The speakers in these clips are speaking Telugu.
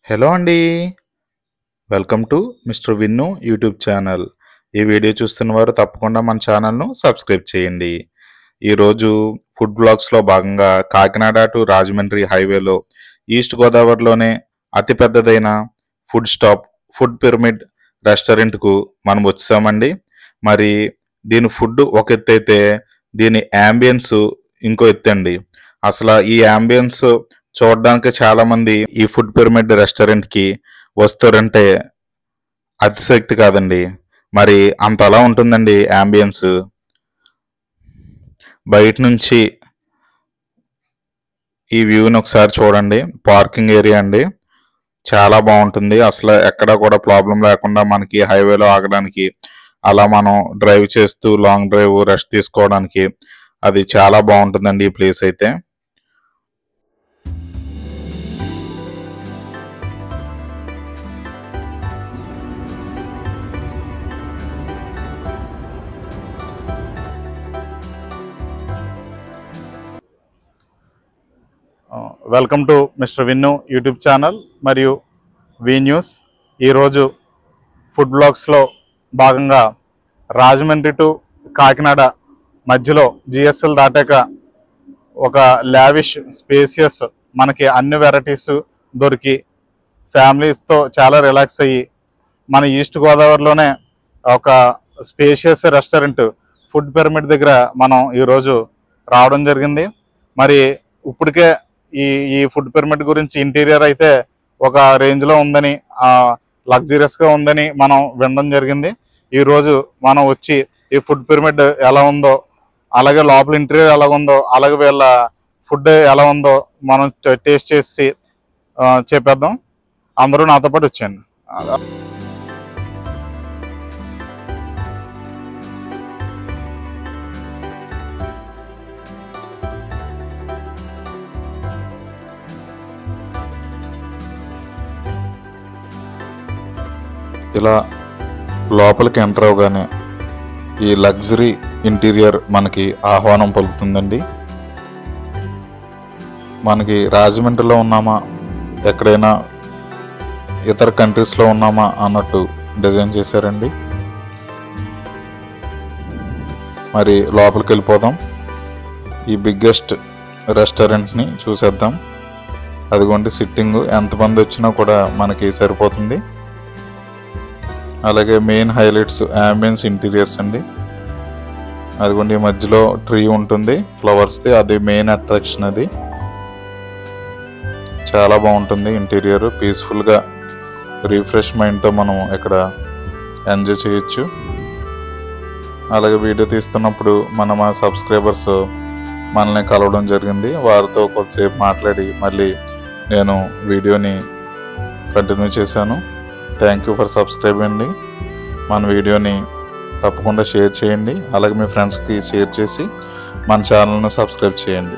హలో అండి. Welcome to mister Vinnu YouTube channel. ఈ వీడియో చూస్తున్న వారు తప్పకుండా మన ఛానల్ను సబ్స్క్రైబ్ చేయండి. ఈరోజు ఫుడ్ బ్లాగ్స్లో భాగంగా కాకినాడ టు రాజమండ్రి హైవేలో ఈస్ట్ గోదావరిలోనే అతిపెద్దదైన ఫుడ్ స్టాప్ ఫుడ్ పిరమిడ్ రెస్టారెంట్కు మనం వచ్చామండి. మరి దీని ఫుడ్ ఒక ఎత్తు అయితే దీని యాంబియన్స్ ఇంకో ఎత్తు అండి. అసలు ఈ యాంబియన్స్ చూడడానికి చాలామంది ఈ ఫుడ్ పిరమిడ్ రెస్టారెంట్కి వస్తారంటే అతిశక్తి కాదండి. మరి అంతలా ఉంటుందండి యాంబియన్స్. బయట నుంచి ఈ వ్యూని ఒకసారి చూడండి. పార్కింగ్ ఏరియా అండి, చాలా బాగుంటుంది. అసలు ఎక్కడ కూడా ప్రాబ్లం లేకుండా మనకి హైవేలో ఆగడానికి, అలా మనం డ్రైవ్ చేస్తూ లాంగ్ డ్రైవ్ రెస్ట్ తీసుకోవడానికి అది చాలా బాగుంటుందండి ఈ ప్లేస్ అయితే. Welcome to mister Vinnu YouTube channel మరియు వి న్యూస్. ఈరోజు ఫుడ్ బ్లాగ్స్లో భాగంగా రాజమండ్రి టు కాకినాడ మధ్యలో జిఎస్ఎల్ దాటాక ఒక లావిష్ స్పేసియస్ మనకి అన్ని వెరైటీస్ దొరికి ఫ్యామిలీస్తో చాలా రిలాక్స్ అయ్యి మన ఈస్ట్ గోదావరిలోనే ఒక స్పేషియస్ రెస్టారెంట్ ఫుడ్ పిరమిడ్ దగ్గర మనం ఈరోజు రావడం జరిగింది. మరి ఇప్పటికే ఈ ఫుడ్ పిరమిడ్ గురించి ఇంటీరియర్ అయితే ఒక రేంజ్లో ఉందని, లగ్జరియస్గా ఉందని మనం వినడం జరిగింది. ఈరోజు మనం వచ్చి ఈ ఫుడ్ పిరమిడ్ ఎలా ఉందో, అలాగే లోపల ఇంటీరియర్ ఎలా ఉందో, అలాగే వీళ్ళ ఫుడ్ ఎలా ఉందో మనం టేస్ట్ చేసి చెప్పేద్దాం. అందరూ నాతో పాటు వచ్చాను. ఇలా లోపలికి ఎంటర్ అవగానే ఈ లగ్జరీ ఇంటీరియర్ మనకి ఆహ్వానం పలుకుతుందండి. మనకి రాజమండ్రిలో ఉన్నామా, ఎక్కడైనా ఇతర కంట్రీస్లో ఉన్నామా అన్నట్టు డిజైన్ చేశారండి. మరి లోపలికి వెళ్ళిపోదాం. ఈ బిగ్గెస్ట్ రెస్టారెంట్ని చూసేద్దాం. అదిగోండి సిట్టింగ్, ఎంతమంది వచ్చినా కూడా మనకి సరిపోతుంది. అలాగే మెయిన్ హైలైట్స్ యాంబియన్స్, ఇంటీరియర్స్ అండి. అదిగోండి మధ్యలో ట్రీ ఉంటుంది ఫ్లవర్స్ది, అది మెయిన్ అట్రాక్షన్. అది చాలా బాగుంటుంది ఇంటీరియర్. పీస్ఫుల్గా రిఫ్రెష్ మైండ్తో మనం ఇక్కడ ఎంజాయ్ చేయొచ్చు. అలాగే వీడియో తీస్తున్నప్పుడు మా సబ్స్క్రైబర్స్ మనల్ని కలవడం జరిగింది. వారితో కొద్దిసేపు మాట్లాడి మళ్ళీ నేను వీడియోని కంటిన్యూ చేశాను. థ్యాంక్ యూ ఫర్ సబ్స్క్రైబ్ అండి. మన వీడియోని తప్పకుండా షేర్ చేయండి. అలాగే మీ ఫ్రెండ్స్కి షేర్ చేసి మన ఛానల్ను సబ్స్క్రైబ్ చేయండి.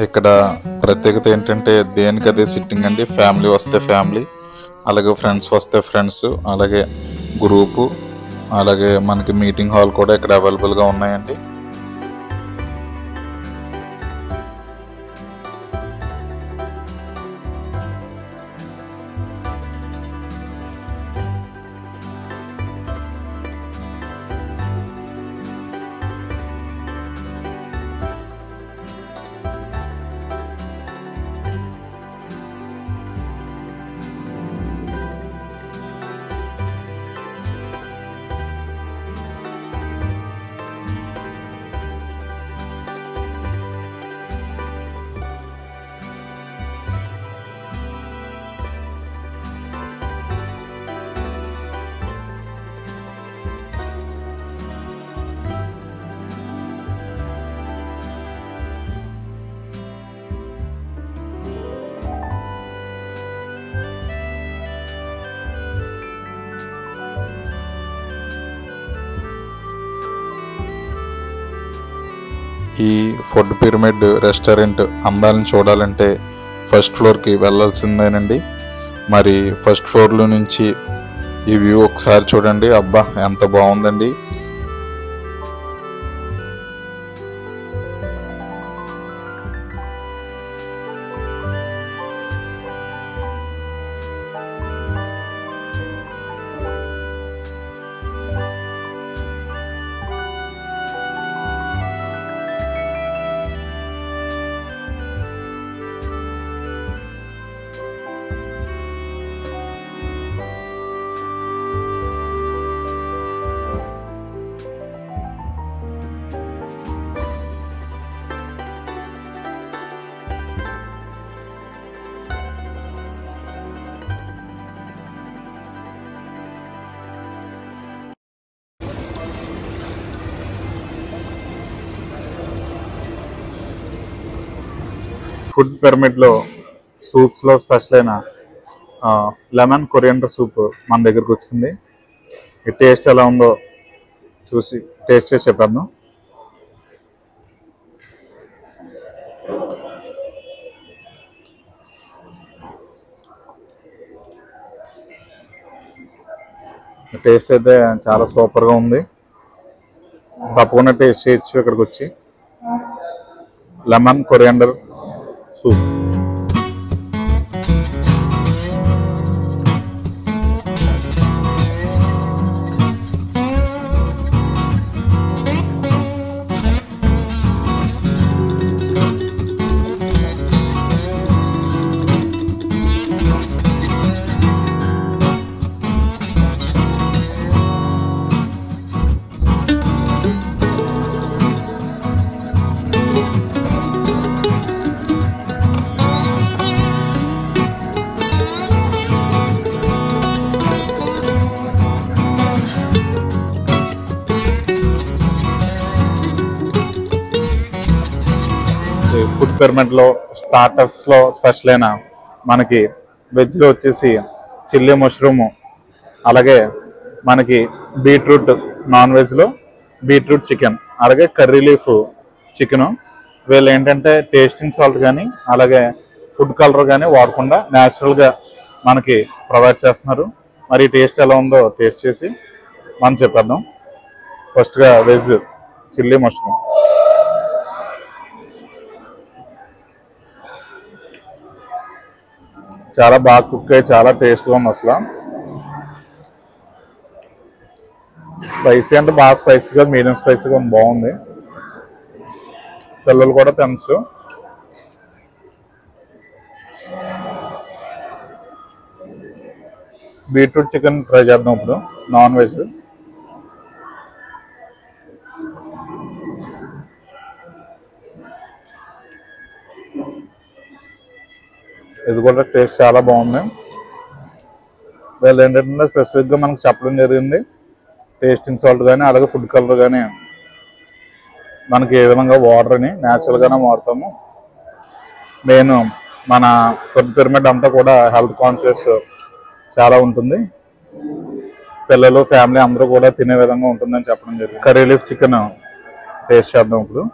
ఇక్కడ ప్రత్యేకత ఏంటంటే దేనికదే సిట్టింగ్ అండి. ఫ్యామిలీ వస్తే ఫ్యామిలీ, అలాగే ఫ్రెండ్స్ వస్తే ఫ్రెండ్స్, అలాగే గ్రూపు, అలాగే మనకి మీటింగ్ హాల్ కూడా ఇక్కడ అవైలబుల్గా ఉన్నాయండి. ఈ ఫుడ్ పిరమిడ్ రెస్టారెంట్ అందాలను చూడాలంటే ఫస్ట్ ఫ్లోర్కి వెళ్ళాల్సిందేనండి. మరి ఫస్ట్ ఫ్లోర్లో నుంచి ఈ వ్యూ ఒకసారి చూడండి. అబ్బా ఎంత బాగుందండి. ఫుడ్ పిరమిడ్లో సూప్స్లో స్పెషల్ అయిన లెమన్ కొరియండర్ సూప్ మన దగ్గరకు వచ్చింది. ఈ టేస్ట్ ఎలా ఉందో చూసి టేస్ట్ చేసి చెప్పేద్దాం. టేస్ట్ అయితే చాలా సూపర్గా ఉంది. తప్పకుండా టేస్ట్ చేయొచ్చు ఇక్కడికి వచ్చి. Lemon coriander soup. ఫుడ్ పిరమిడ్లో స్టార్టర్స్లో స్పెషల్ అయిన మనకి వెజ్లో వచ్చేసి చిల్లీ మష్రూము, అలాగే మనకి బీట్రూట్, నాన్ వెజ్లో బీట్రూట్ చికెన్, అలాగే కర్రీ లీఫ్ చికెను. వీళ్ళు ఏంటంటే టేస్టింగ్ సాల్ట్ కానీ అలాగే ఫుడ్ కలర్ కానీ వాడకుండా న్యాచురల్గా మనకి ప్రొవైడ్ చేస్తున్నారు. మరి టేస్ట్ ఎలా ఉందో టేస్ట్ చేసి మనం చెప్పేద్దాం. ఫస్ట్గా వెజ్ చిల్లీ మష్రూమ్. చాలా బాగా కుక్ అయ్యి చాలా టేస్ట్గా ఉంది. అసలు స్పైసీ అంటే బాగా స్పైసీగా, మీడియం స్పైసీగా ఉంది, బాగుంది. పిల్లలు కూడా తినచ్చు. బీట్రూట్ చికెన్ ట్రై చేద్దాం ఇప్పుడు, నాన్ వెజ్. ఇది కూడా టేస్ట్ చాలా బాగుంది. వీళ్ళు ఏంటంటే స్పెసిఫిక్గా మనకు చెప్పడం జరిగింది, టేస్టింగ్ సాల్ట్ కానీ అలాగే ఫుడ్ కలర్ కానీ మనకి ఏ విధంగా వాటర్ అని న్యాచురల్గానే వాడతాము. మెయిన్ మన ఫుడ్ పిరమిడ్ అంతా కూడా హెల్త్ కాన్షియస్ చాలా ఉంటుంది. పిల్లలు ఫ్యామిలీ అందరూ కూడా తినే విధంగా ఉంటుందని చెప్పడం జరిగింది. కర్రీ లీఫ్ చికెన్ టేస్ట్ చేద్దాం ఇప్పుడు.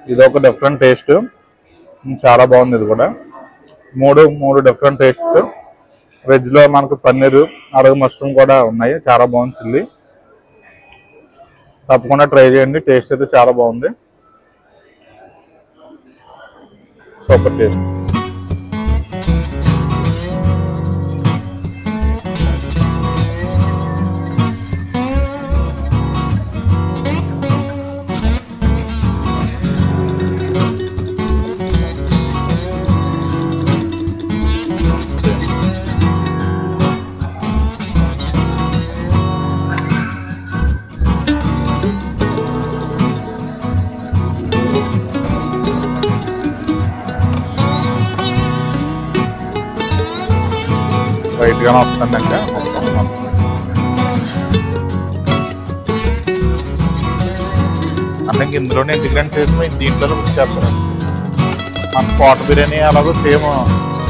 ఇది ఒక డిఫరెంట్ టేస్ట్, చాలా బాగుంది. ఇది కూడా మూడు డిఫరెంట్ టేస్ట్స్. వెజ్లో మనకు పన్నీరు అలాగే మష్రూమ్ కూడా ఉన్నాయి. చాలా బాగుంది చిల్లీ. తప్పకుండా ట్రై చేయండి. టేస్ట్ అయితే చాలా బాగుంది. Super taste. వైట్ గానే వస్తుంది ఇంకా అంటే ఇందులోనే ఇంటిగ్రెంట్ చేసి దీంట్లో మిక్స్ చేస్తారు. మన పాట్ బిర్యానీ అలాగే సేమ్,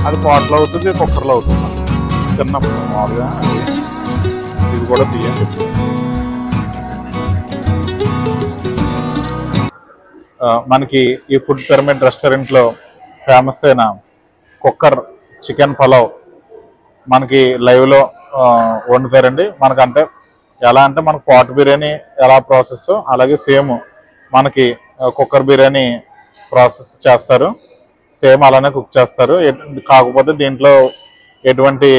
అది పాట్లో అవుతుంది, కుక్కర్లో అవుతుంది. తిన్నప్పుడు మామూలుగా ఇది కూడా తీయండి. మనకి ఈ ఫుడ్ పిరమిడ్ రెస్టారెంట్లో ఫేమస్ అయిన కుక్కర్ చికెన్ పలావ్ మనకి లైవ్లో వండుతారండి. మనకంటే ఎలా అంటే మనకు పాట్ బిర్యానీ ఎలా ప్రాసెస్ అలాగే సేమ్ మనకి కుక్కర్ బిర్యానీ ప్రాసెస్ చేస్తారు. సేమ్ అలానే కుక్ చేస్తారు. కాకపోతే దీంట్లో ఎటువంటి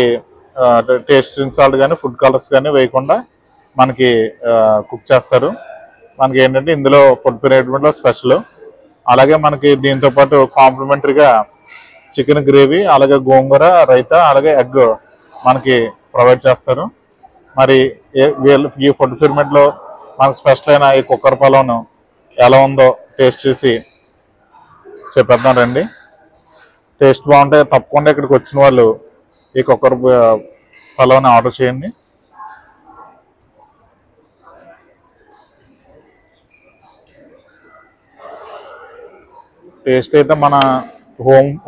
టేస్టింగ్ సాల్ట్ కానీ ఫుడ్ కలర్స్ కానీ వేయకుండా మనకి కుక్ చేస్తారు. మనకి ఏంటంటే ఇందులో ఫుడ్ పిరమిడ్లో స్పెషల్. అలాగే మనకి దీంతో పాటు కాంప్లిమెంటరీగా చికెన్ గ్రేవీ అలాగే గోంగూర రైతా అలాగే ఎగ్ మనకి ప్రొవైడ్ చేస్తారు. మరి ఈ ఫుడ్ పిరమిడ్లో మనకు స్పెషల్ అయిన ఈ కుక్కర్ పలావ్ను ఎలా ఉందో టేస్ట్ చేసి చెప్పేద్దాం రండి. టేస్ట్ బాగుంటే తప్పకుండా ఇక్కడికి వచ్చిన వాళ్ళు ఈ కుక్కర్ పలావ్ని ఆర్డర్ చేయండి. టేస్ట్ అయితే మన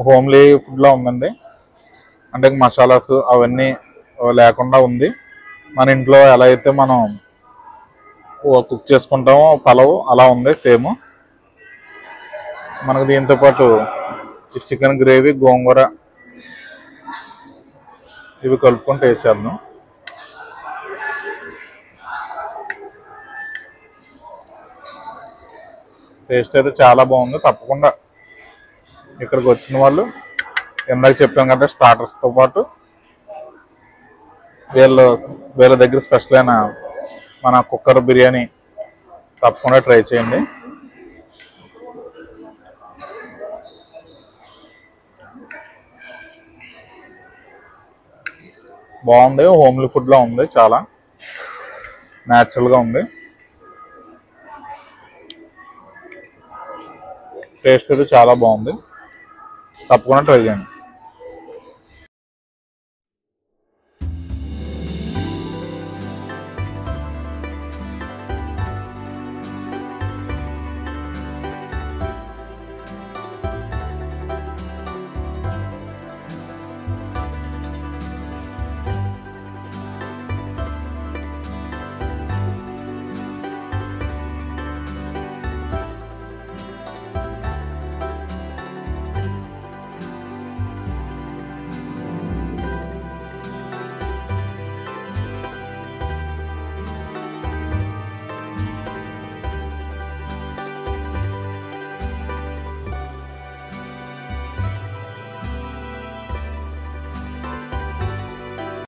హోమ్లీ ఫుడ్లో ఉందండి. అంటే మసాలాస్ అవన్నీ లేకుండా ఉంది. మన ఇంట్లో ఎలా అయితే మనం కుక్ చేసుకుంటామో పలావ్ అలా ఉంది సేమ్. మనకు దీంతో పాటు ఈ చికెన్ గ్రేవీ గోంగూర ఇవి కలుపుకొని టేస్ట్ చేద్దాం. టేస్ట్ అయితే చాలా బాగుంది. తప్పకుండా ఇక్కడికి వచ్చిన వాళ్ళు ఇందాక చెప్పాం కదా స్టార్టర్స్తో పాటు వీళ్ళ దగ్గర స్పెషల్ అయిన మన కుక్కర్ బిర్యానీ తప్పకుండా ట్రై చేయండి. బాగుంది. హోమ్లీ ఫుడ్లో ఉంది. చాలా న్యాచురల్గా ఉంది. టేస్ట్ అయితే చాలా బాగుంది. తప్పకుండా ట్రై చేయండి.